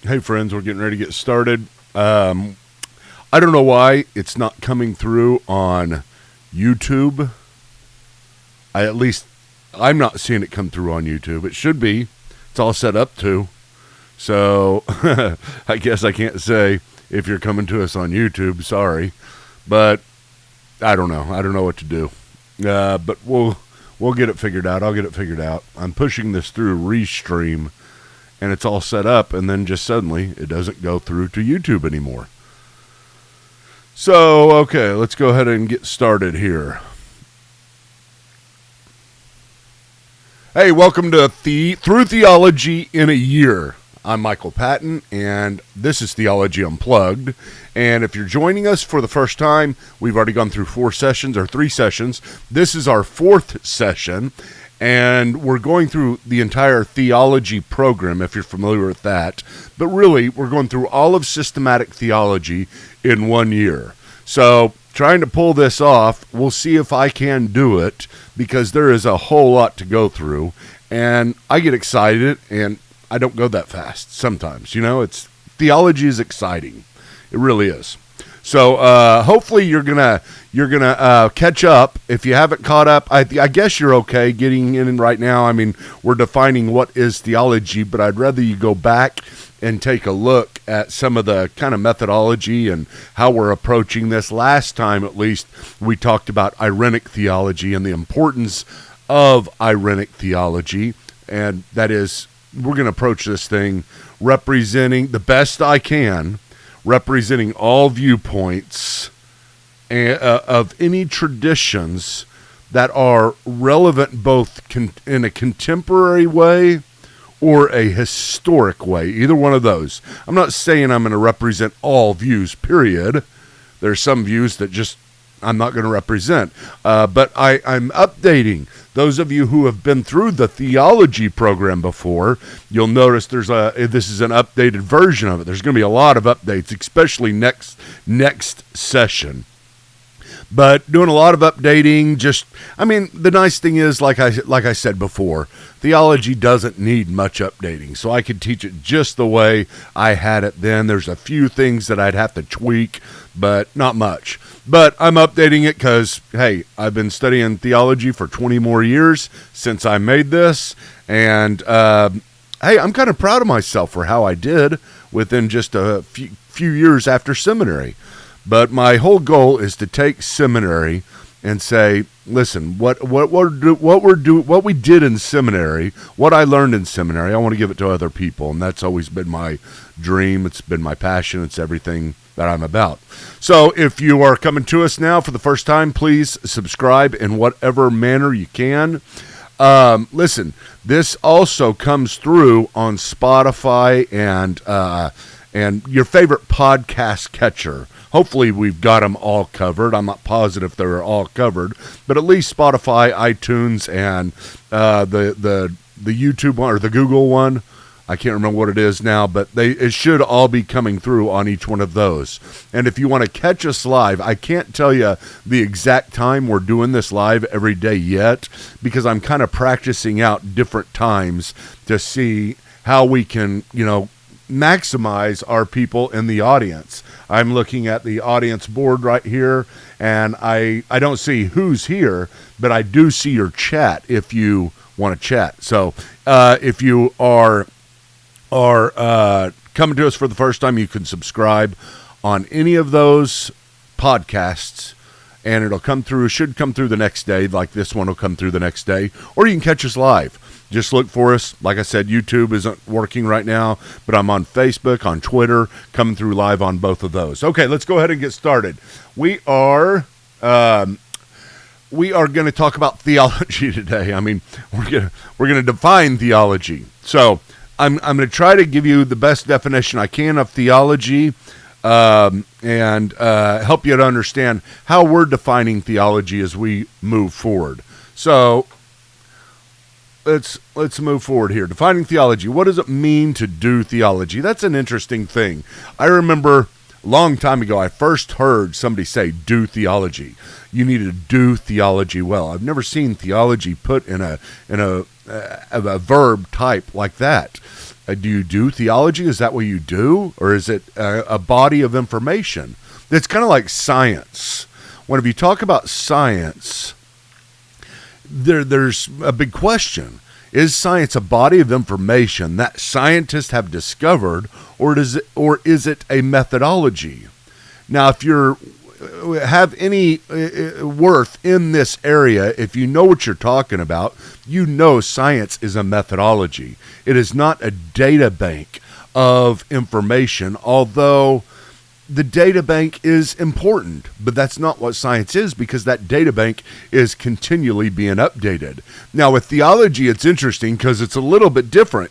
Hey friends, we're getting ready to get started. I don't know why it's not coming through on YouTube. I'm not seeing it come through on YouTube. It should be. It's all set up to. So I guess I can't say if you're coming to us on YouTube. Sorry, but I don't know. I don't know what to do. But we'll get it figured out. I'll get it figured out. I'm pushing this through Restream. And it's all set up, and then just suddenly it doesn't go through to YouTube anymore. So, okay, let's go ahead and get started here. Hey, welcome to Through Theology in a Year. I'm Michael Patton, and this is Theology Unplugged. And if you're joining us for the first time, we've already gone through 3 sessions. This is our 4th session. And we're going through the entire theology program, if you're familiar with that. But really, we're going through all of systematic theology in 1 year. So, trying to pull this off, we'll see if I can do it, because there is a whole lot to go through. And I get excited, and I don't go that fast sometimes. You know, theology is exciting. It really is. So hopefully you're gonna catch up. If you haven't caught up, I guess you're okay getting in right now. I mean, we're defining what is theology, but I'd rather you go back and take a look at some of the kind of methodology and how we're approaching this. Last time, at least, we talked about irenic theology and the importance of irenic theology, and that is, we're going to approach this thing representing the best I can, representing all viewpoints of any traditions that are relevant both in a contemporary way or a historic way, either one of those. I'm not saying I'm going to represent all views, period. There's some views that just I'm not going to represent. But I'm updating. Those of you who have been through the theology program before, you'll notice this is an updated version of it. There's going to be a lot of updates, especially next session. But doing a lot of updating, the nice thing is, like I said before, theology doesn't need much updating. So I could teach it just the way I had it then. There's a few things that I'd have to tweak, but not much. But I'm updating it because, hey, I've been studying theology for 20 more years since I made this. And, hey, I'm kind of proud of myself for how I did within just a few years after seminary. But my whole goal is to take seminary and say, listen, what we did in seminary, what I learned in seminary, I want to give it to other people, and that's always been my dream. It's been my passion. It's everything that I'm about. So if you are coming to us now for the first time, please subscribe in whatever manner you can. Listen, this also comes through on Spotify and your favorite podcast catcher. Hopefully we've got them all covered. I'm not positive they're all covered, but at least Spotify, iTunes, and the YouTube one or the Google one. I can't remember what it is now, but it should all be coming through on each one of those. And if you want to catch us live, I can't tell you the exact time we're doing this live every day yet, because I'm kind of practicing out different times to see how we can, maximize our people in the audience. I'm looking at the audience board right here, and I don't see who's here, but I do see your chat if you want to chat. So if you are coming to us for the first time, you can subscribe on any of those podcasts, and it'll come through, should come through the next day, like this one will come through the next day, or you can catch us live. Just look for us. Like I said, YouTube isn't working right now, but I'm on Facebook, on Twitter, coming through live on both of those. Okay, let's go ahead and get started. We are going to talk about theology today. I mean, we're going to define theology. So I'm going to try to give you the best definition I can of theology, and help you to understand how we're defining theology as we move forward. So let's move forward here. Defining theology. What does it mean to do theology? That's an interesting thing. I remember a long time ago, I first heard somebody say, do theology. You need to do theology well. I've never seen theology put in a verb type like that. Do you do theology? Is that what you do? Or is it a body of information? It's kind of like science. When you talk about science, there's a big question. Is science a body of information that scientists have discovered, or is it a methodology? Now, if you have any worth in this area, if you know what you're talking about, you know science is a methodology. It is not a data bank of information, although the data bank is important, but that's not what science is, because that data bank is continually being updated. Now, with theology, it's interesting because it's a little bit different.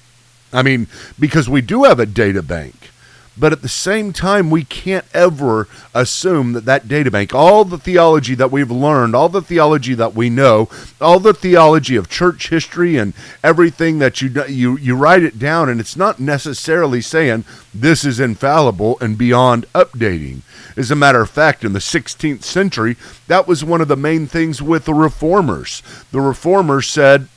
Because we do have a data bank, but at the same time, we can't ever assume that data bank, all the theology that we've learned, all the theology that we know, all the theology of church history and everything that you write it down, and it's not necessarily saying this is infallible and beyond updating. As a matter of fact, in the 16th century, that was one of the main things with the Reformers. The Reformers said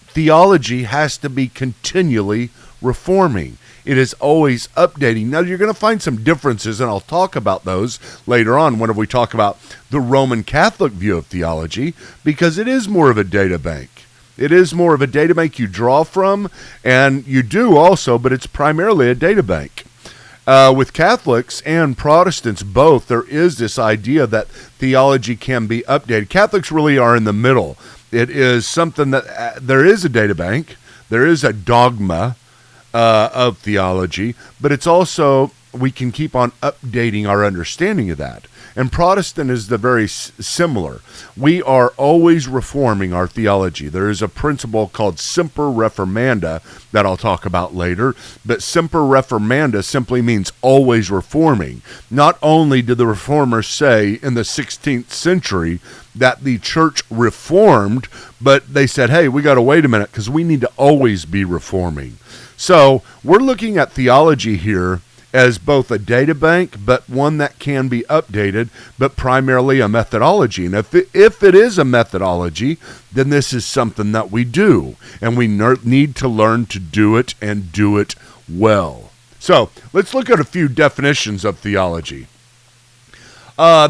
theology has to be continually reforming. It is always updating. Now, you're going to find some differences, and I'll talk about those later on when we talk about the Roman Catholic view of theology, because it is more of a data bank. It is more of a data bank you draw from, and you do also, but it's primarily a data bank. With Catholics and Protestants both, there is this idea that theology can be updated. Catholics really are in the middle. It is something that there is a data bank, there is a dogma of theology, but it's also, we can keep on updating our understanding of that. And Protestant is the very similar. We are always reforming our theology. There is a principle called semper reformanda that I'll talk about later, but semper reformanda simply means always reforming. Not only did the Reformers say in the 16th century that the church reformed, but they said, hey, we got to wait a minute, because we need to always be reforming. So we're looking at theology here as both a data bank, but one that can be updated, but primarily a methodology. And if it is a methodology, then this is something that we do, and we need to learn to do it and do it well. So let's look at a few definitions of theology.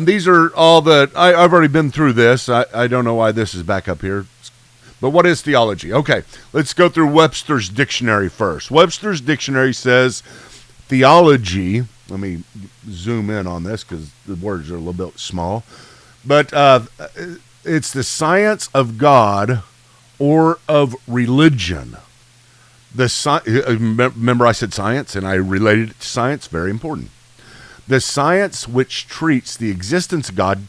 These are all I've already been through this. I don't know why this is back up here. But what is theology? Okay, let's go through Webster's dictionary first. Webster's dictionary says theology, let me zoom in on this because the words are a little bit small, but it's the science of God or of religion. Remember I said science, and I related it to science, very important. The science which treats the existence of God,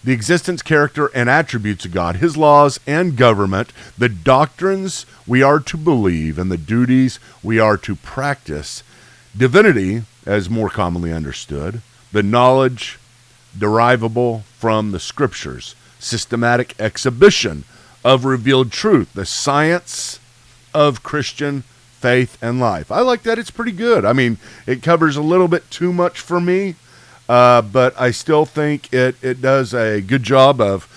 the existence, character, and attributes of God, his laws and government, the doctrines we are to believe, and the duties we are to practice, divinity, as more commonly understood, the knowledge derivable from the scriptures, systematic exhibition of revealed truth, the science of Christian faith and life. I like that. It's pretty good. It covers a little bit too much for me, but I still think it does a good job of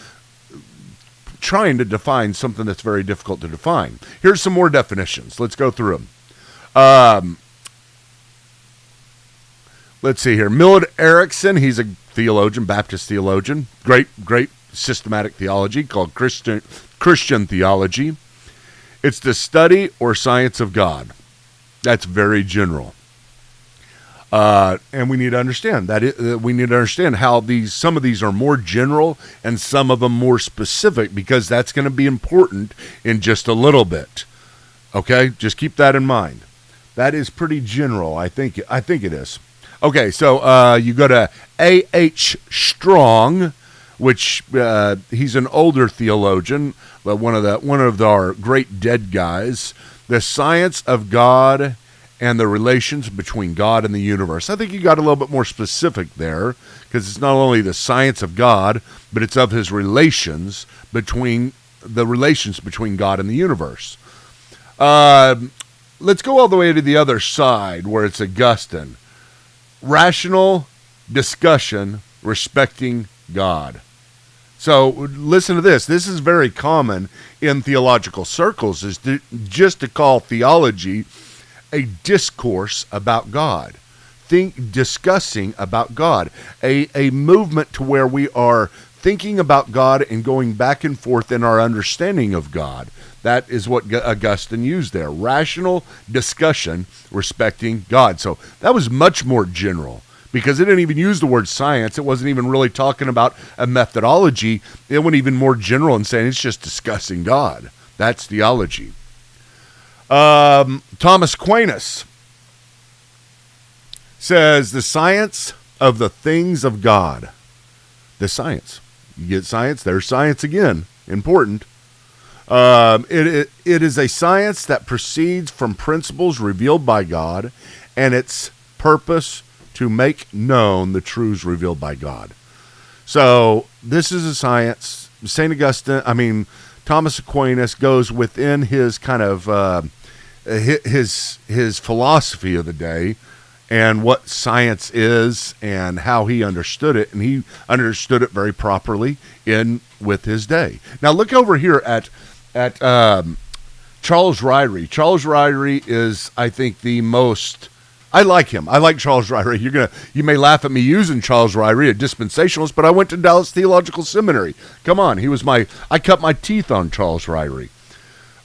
trying to define something that's very difficult to define. Here's some more definitions. Let's go through them. Let's see here. Millard Erickson, he's a theologian, Baptist theologian. Great systematic theology called Christian theology. It's the study or science of God. That's very general. And we need to understand that we need to understand how some of these are more general and some of them more specific, because that's going to be important in just a little bit. Okay, just keep that in mind. That is pretty general. I think it is. Okay, so you go to A.H. Strong, which he's an older theologian, but one of our great dead guys. The science of God and the relations between God and the universe. I think you got a little bit more specific there, because it's not only the science of God, but it's of his relations between God and the universe. Let's go all the way to the other side where it's Augustine. Rational discussion respecting God. So listen to this. This is very common in theological circles, is just to call theology a discourse about God. Discussing about God. A movement to where we are thinking about God and going back and forth in our understanding of God. That is what Augustine used there. Rational discussion respecting God. So that was much more general, because it didn't even use the word science. It wasn't even really talking about a methodology. It went even more general and saying it's just discussing God. That's theology. Thomas Aquinas says the science of the things of God. The science. You get science, there's science again. Important. It is a science that proceeds from principles revealed by God, and its purpose to make known the truths revealed by God. So this is a science. Thomas Aquinas goes within his kind of his philosophy of the day, and what science is and how he understood it, and he understood it very properly with his day. Now look over here at Charles Ryrie. Charles Ryrie is, I think, the most. I like him. I like Charles Ryrie. You may laugh at me using Charles Ryrie, a dispensationalist, but I went to Dallas Theological Seminary. Come on, I cut my teeth on Charles Ryrie.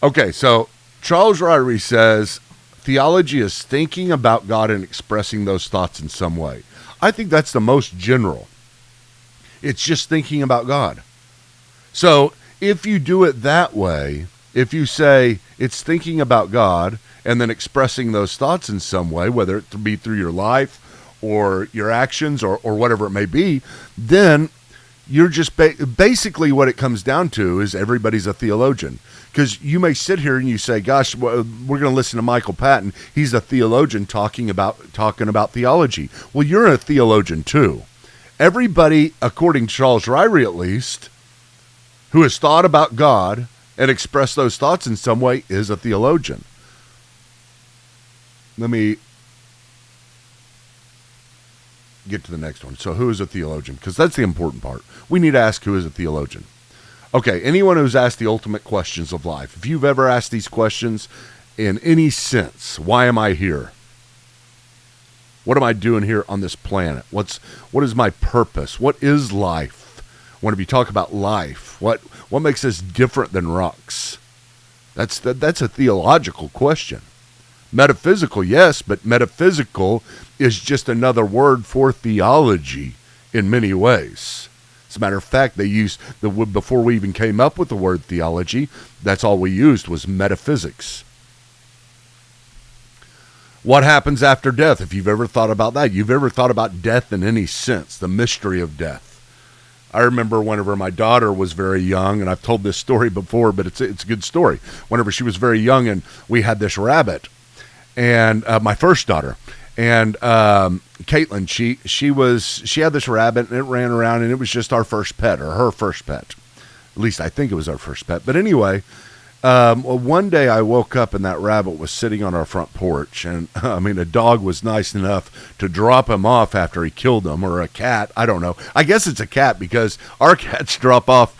Okay, so Charles Ryrie says theology is thinking about God and expressing those thoughts in some way. I think that's the most general. It's just thinking about God. So if you do it that way, if you say it's thinking about God and then expressing those thoughts in some way, whether it be through your life or your actions or whatever it may be, then you're just basically what it comes down to is everybody's a theologian. Because you may sit here and you say, gosh, we're going to listen to Michael Patton. He's a theologian talking about theology. Well, you're a theologian too. Everybody, according to Charles Ryrie at least, who has thought about God and expressed those thoughts in some way is a theologian. Let me get to the next one. So who is a theologian? Because that's the important part. We need to ask who is a theologian. Okay, anyone who's asked the ultimate questions of life, if you've ever asked these questions in any sense, why am I here? What am I doing here on this planet? What is my purpose? What is life? When we talk about life, what makes us different than rocks? That's a theological question. Metaphysical, yes, but metaphysical is just another word for theology in many ways. As a matter of fact, they used before we even came up with the word theology, that's all we used was metaphysics. What happens after death? If you've ever thought about that, you've ever thought about death in any sense, the mystery of death. I remember whenever my daughter was very young, and I've told this story before, but it's a good story. Whenever she was very young, and we had this rabbit, and my first daughter, and Caitlin, she had this rabbit, and it ran around, and it was just our first pet, or her first pet. At least I think it was our first pet. But anyway, one day I woke up and that rabbit was sitting on our front porch, and a dog was nice enough to drop him off after he killed him, or a cat. I don't know. I guess it's a cat, because our cats drop off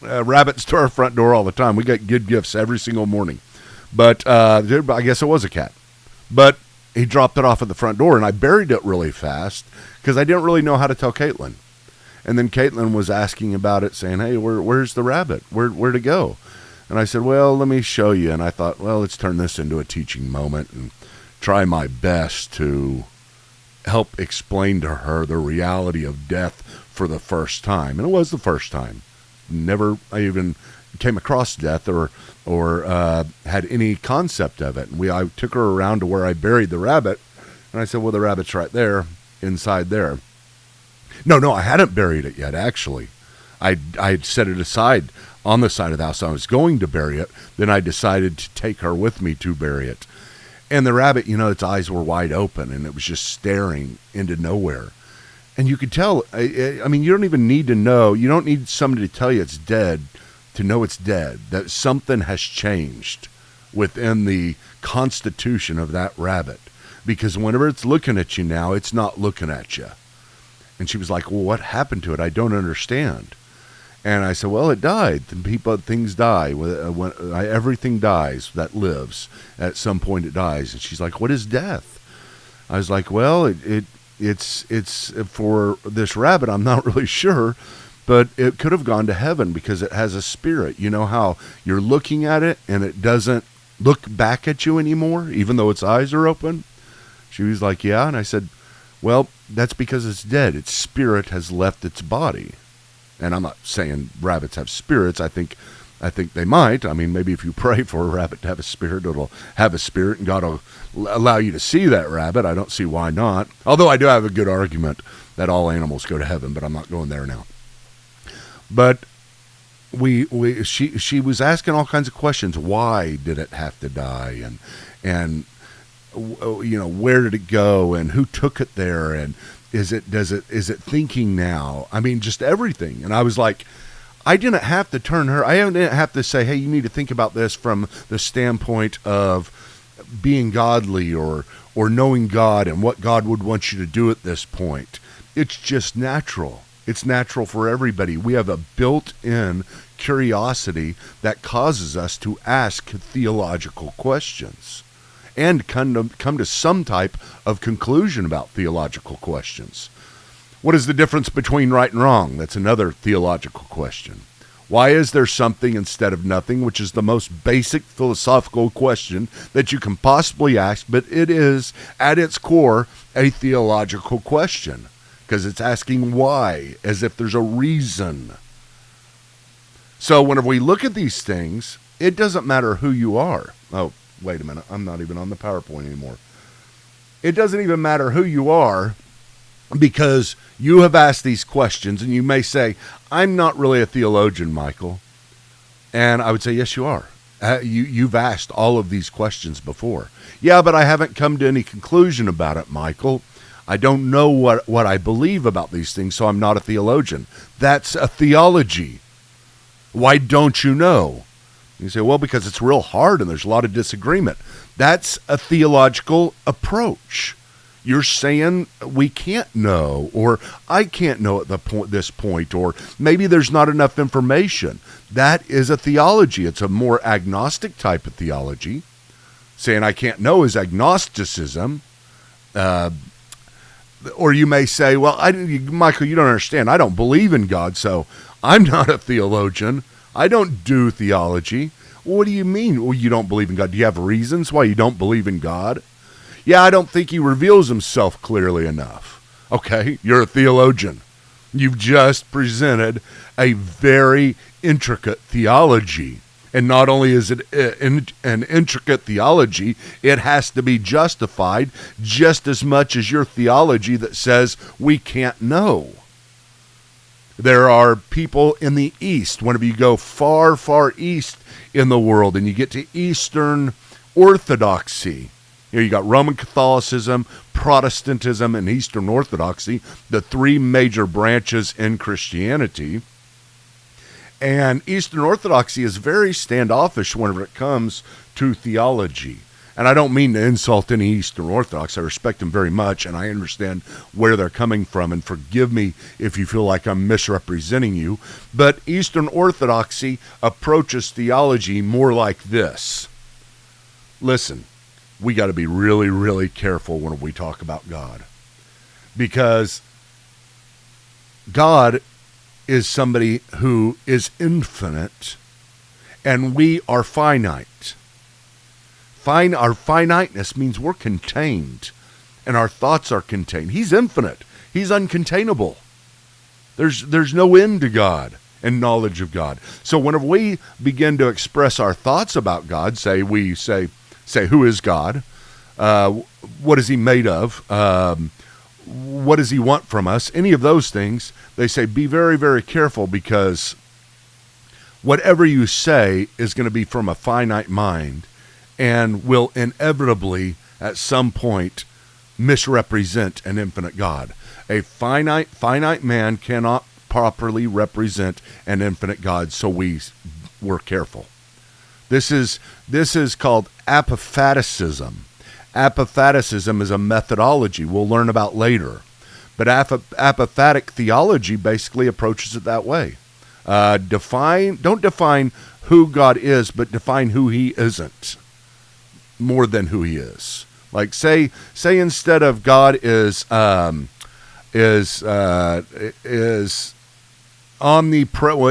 rabbits to our front door all the time. We get good gifts every single morning. But I guess it was a cat. But he dropped it off at the front door, and I buried it really fast because I didn't really know how to tell Caitlin. And then Caitlin was asking about it, saying, hey, where's the rabbit? Where'd it go? And I said, well, let me show you. And I thought, well, let's turn this into a teaching moment and try my best to help explain to her the reality of death for the first time. And it was the first time. Never I even came across death or had any concept of it. And I took her around to where I buried the rabbit, and I said, well, the rabbit's right there, inside there. No, I hadn't buried it yet, actually. I'd set it aside on the side of the house. I was going to bury it. Then I decided to take her with me to bury it. And the rabbit, its eyes were wide open, and it was just staring into nowhere. And you could tell, you don't even need to know. You don't need somebody to tell you it's dead to know it's dead, that something has changed within the constitution of that rabbit. Because whenever it's looking at you now, it's not looking at you. And she was like, well, what happened to it? I don't understand. And I said, well, it died. Things die. Everything dies that lives. At some point it dies. And she's like, what is death? I was like, well, it's for this rabbit, I'm not really sure, but it could have gone to heaven because it has a spirit. You know how you're looking at it and it doesn't look back at you anymore, even though its eyes are open? She was like, yeah. And I said, well, that's because it's dead. Its spirit has left its body. And I'm not saying rabbits have spirits. I think they might. I mean, maybe if you pray for a rabbit to have a spirit, it'll have a spirit, and God will allow you to see that rabbit. I don't see why not. Although I do have a good argument that all animals go to heaven, but I'm not going there now. But she was asking all kinds of questions. Why did it have to die? And you know, where did it go? And who took it there? And is it thinking now? I mean, just everything. And I was like, I didn't have to turn her. I didn't have to say, hey, you need to think about this from the standpoint of being godly or knowing God and what God would want you to do at this point. It's just natural. It's natural for everybody. We have a built-in curiosity that causes us to ask theological questions and come to some type of conclusion about theological questions. What is the difference between right and wrong? That's another theological question. Why is there something instead of nothing, which is the most basic philosophical question that you can possibly ask, but it is, at its core, a theological question, because it's asking why, as if there's a reason. So whenever we look at these things, it doesn't matter who you are. Oh, wait a minute, I'm not even on the PowerPoint anymore. It doesn't even matter who you are, because you have asked these questions, and you may say, I'm not really a theologian, Michael. And I would say, yes, you are. You've asked all of these questions before. Yeah, but I haven't come to any conclusion about it, Michael. I don't know what I believe about these things, so I'm not a theologian. That's a theology. Why don't you know? You say, well, because it's real hard and there's a lot of disagreement. That's a theological approach. You're saying we can't know, or I can't know at this point, or maybe there's not enough information. That is a theology. It's a more agnostic type of theology. Saying I can't know is agnosticism. Or you may say, well, Michael, you don't understand. I don't believe in God, so I'm not a theologian. I don't do theology. What do you mean? Well, you don't believe in God. Do you have reasons why you don't believe in God? Yeah, I don't think he reveals himself clearly enough. Okay, you're a theologian. You've just presented a very intricate theology. And not only is it an intricate theology, it has to be justified just as much as your theology that says we can't know. There are people in the East, whenever you go far, far east in the world and you get to Eastern Orthodoxy, here you got Roman Catholicism, Protestantism, and Eastern Orthodoxy, the three major branches in Christianity. And Eastern Orthodoxy is very standoffish whenever it comes to theology. And I don't mean to insult any Eastern Orthodox. I respect them very much, and I understand where they're coming from. And forgive me if you feel like I'm misrepresenting you. But Eastern Orthodoxy approaches theology more like this. Listen, we got to be really, really careful when we talk about God. Because God is somebody who is infinite, and we are finite. Our finiteness means we're contained, and our thoughts are contained. He's infinite. He's uncontainable. There's no end to God and knowledge of God. So whenever we begin to express our thoughts about God, say who is God? What is he made of? What does he want from us? Any of those things, they say be very, very careful, because whatever you say is going to be from a finite mind and will inevitably at some point misrepresent an infinite God. A finite man cannot properly represent an infinite God, so we're careful. This is called apophaticism. Apophaticism is a methodology we'll learn about later. But apophatic theology basically approaches it that way. Don't define who God is, but define who he isn't more than who he is. Like say instead of God is omnipresent,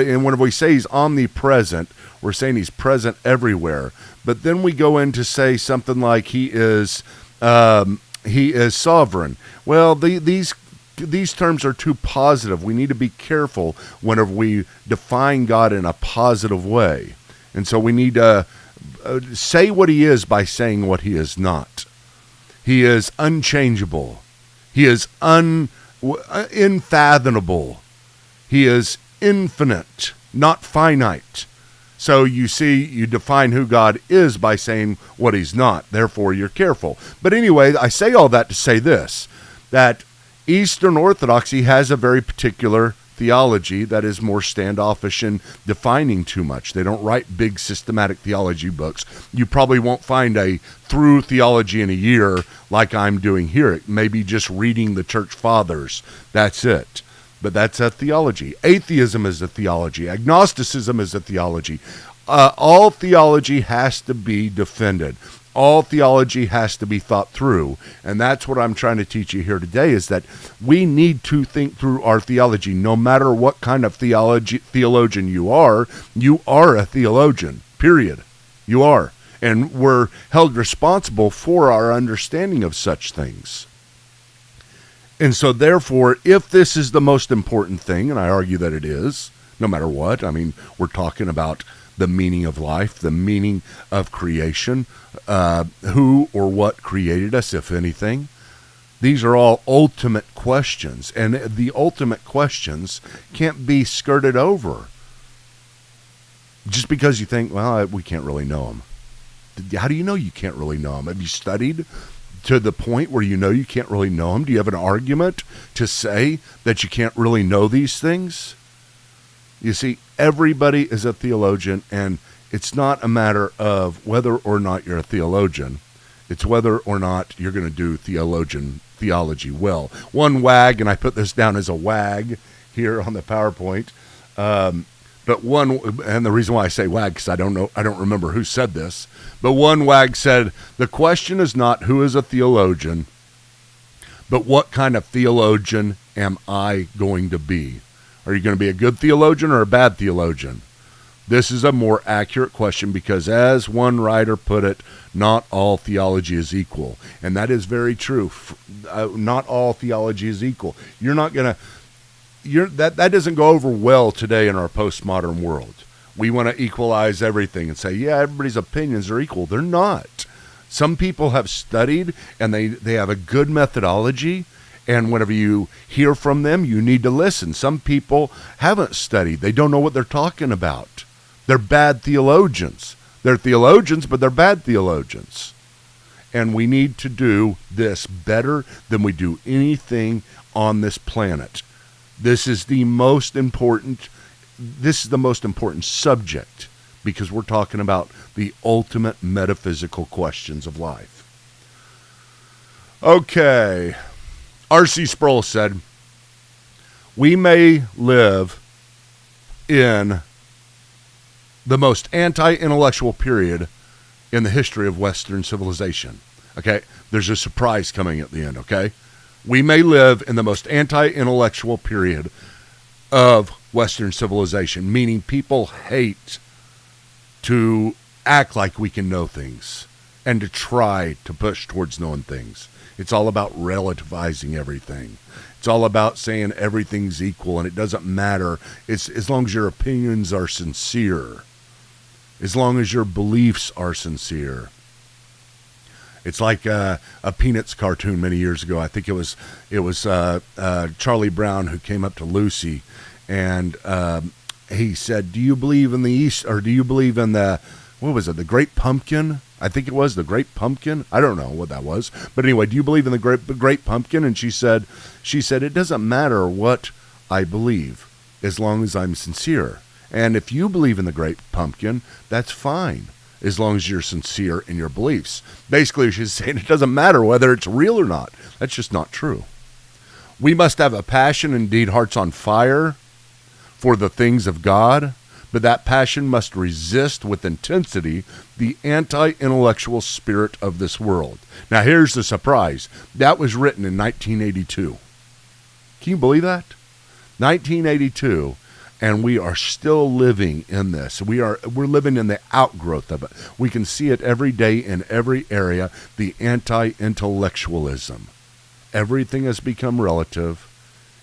and when we say he's omnipresent, we're saying he's present everywhere. But then we go in to say something like he is sovereign. Well, these terms are too positive. We need to be careful whenever we define God in a positive way. And so we need to say what he is by saying what he is not. He is unchangeable. He is unfathomable. He is infinite, not finite. So you see, you define who God is by saying what he's not. Therefore, you're careful. But anyway, I say all that to say this, that Eastern Orthodoxy has a very particular theology that is more standoffish in defining too much. They don't write big systematic theology books. You probably won't find a Through Theology in a Year like I'm doing here. It may be just reading the church fathers. That's it. But that's a theology. Atheism is a theology. Agnosticism is a theology. All theology has to be defended. All theology has to be thought through. And that's what I'm trying to teach you here today, is that we need to think through our theology. No matter what kind of theologian you are a theologian, period. You are. And we're held responsible for our understanding of such things. And so therefore, if this is the most important thing, and I argue that it is, no matter what, I mean, we're talking about the meaning of life, the meaning of creation, who or what created us, if anything. These are all ultimate questions, and the ultimate questions can't be skirted over just because you think, well, we can't really know them. How do you know you can't really know them? Have you studied to the point where you know you can't really know them? Do you have an argument to say that you can't really know these things? You see, everybody is a theologian, and it's not a matter of whether or not you're a theologian. It's whether or not you're going to do theology well. One wag, and I put this down as a wag here on the PowerPoint, but one, and the reason why I say wag, because I don't remember who said this, but one wag said, the question is not who is a theologian, but what kind of theologian am I going to be? Are you going to be a good theologian or a bad theologian? This is a more accurate question because, as one writer put it, not all theology is equal. And that is very true. Not all theology is equal. That doesn't go over well today in our postmodern world. We want to equalize everything and say, yeah, everybody's opinions are equal. They're not. Some people have studied and they have a good methodology. And whenever you hear from them, you need to listen. Some people haven't studied. They don't know what they're talking about. They're bad theologians. They're theologians, but they're bad theologians. And we need to do this better than we do anything on this planet. This is the most important subject because we're talking about the ultimate metaphysical questions of life. Okay. R.C. Sproul said, we may live in the most anti-intellectual period in the history of Western civilization. Okay? There's a surprise coming at the end, okay? We may live in the most anti-intellectual period of Western civilization, meaning people hate to act like we can know things and to try to push towards knowing things. It's all about relativizing everything. It's all about saying everything's equal and it doesn't matter. It's as long as your opinions are sincere, as long as your beliefs are sincere. It's like a Peanuts cartoon many years ago. I think it was Charlie Brown who came up to Lucy, and he said, "Do you believe in the East, or do you believe in the the Great Pumpkin?" I think it was the Great Pumpkin. I don't know what that was, but anyway, do you believe in the Great Pumpkin? And she said, it doesn't matter what I believe as long as I'm sincere. And if you believe in the Great Pumpkin, that's fine, as long as you're sincere in your beliefs. Basically, she's saying it doesn't matter whether it's real or not. That's just not true. We must have a passion, indeed hearts on fire, for the things of God, but that passion must resist with intensity the anti-intellectual spirit of this world. Now here's the surprise. That was written in 1982. Can you believe that? 1982, and we are still living in this. We're living in the outgrowth of it. We can see it every day in every area, the anti-intellectualism. Everything has become relative,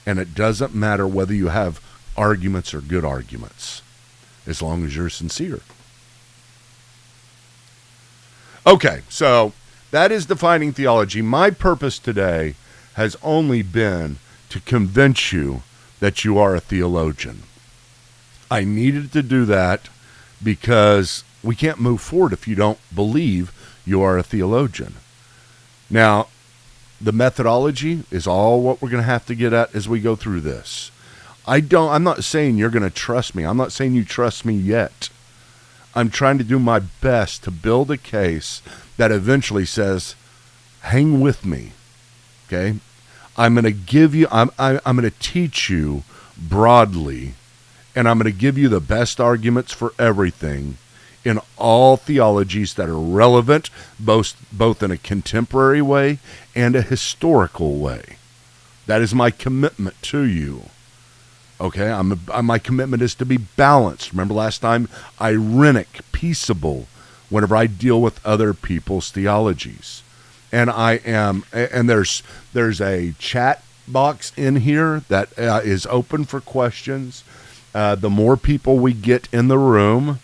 and it doesn't matter whether you have arguments or good arguments, as long as you're sincere. Okay, so that is defining theology. My purpose today has only been to convince you that you are a theologian. I needed to do that because we can't move forward if you don't believe you are a theologian. Now, the methodology is all what we're going to have to get at as we go through this. I'm not saying you're going to trust me. I'm not saying you trust me yet. I'm trying to do my best to build a case that eventually says, hang with me. Okay? I'm going to give you, I'm going to teach you broadly, and I'm going to give you the best arguments for everything in all theologies that are relevant, both in a contemporary way and a historical way. That is my commitment to you. Okay, my commitment is to be balanced. Remember last time, irenic, peaceable, whenever I deal with other people's theologies. And there's a chat box in here that is open for questions. The more people we get in the room,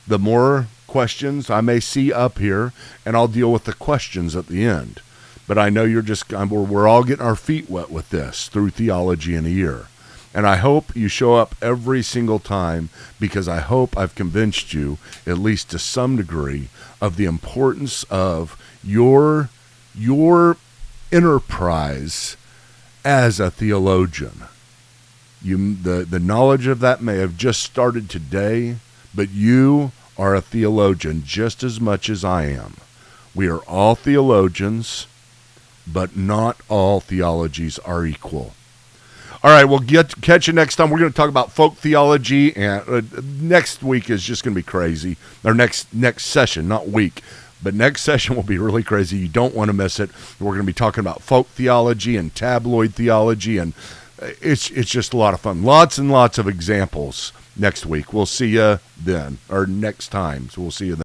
the more questions I may see up here, and I'll deal with the questions at the end. But I know we're all getting our feet wet with this through theology in a year. And I hope you show up every single time, because I hope I've convinced you, at least to some degree, of the importance of your enterprise as a theologian. The knowledge of that may have just started today, but you are a theologian just as much as I am. We are all theologians, but not all theologies are equal. All right, we'll catch you next time. We're going to talk about folk theology, and next week is just going to be crazy. Or next session, not week, but next session will be really crazy. You don't want to miss it. We're going to be talking about folk theology and tabloid theology, and it's just a lot of fun. Lots and lots of examples next week. We'll see you then, or next time. So we'll see you then.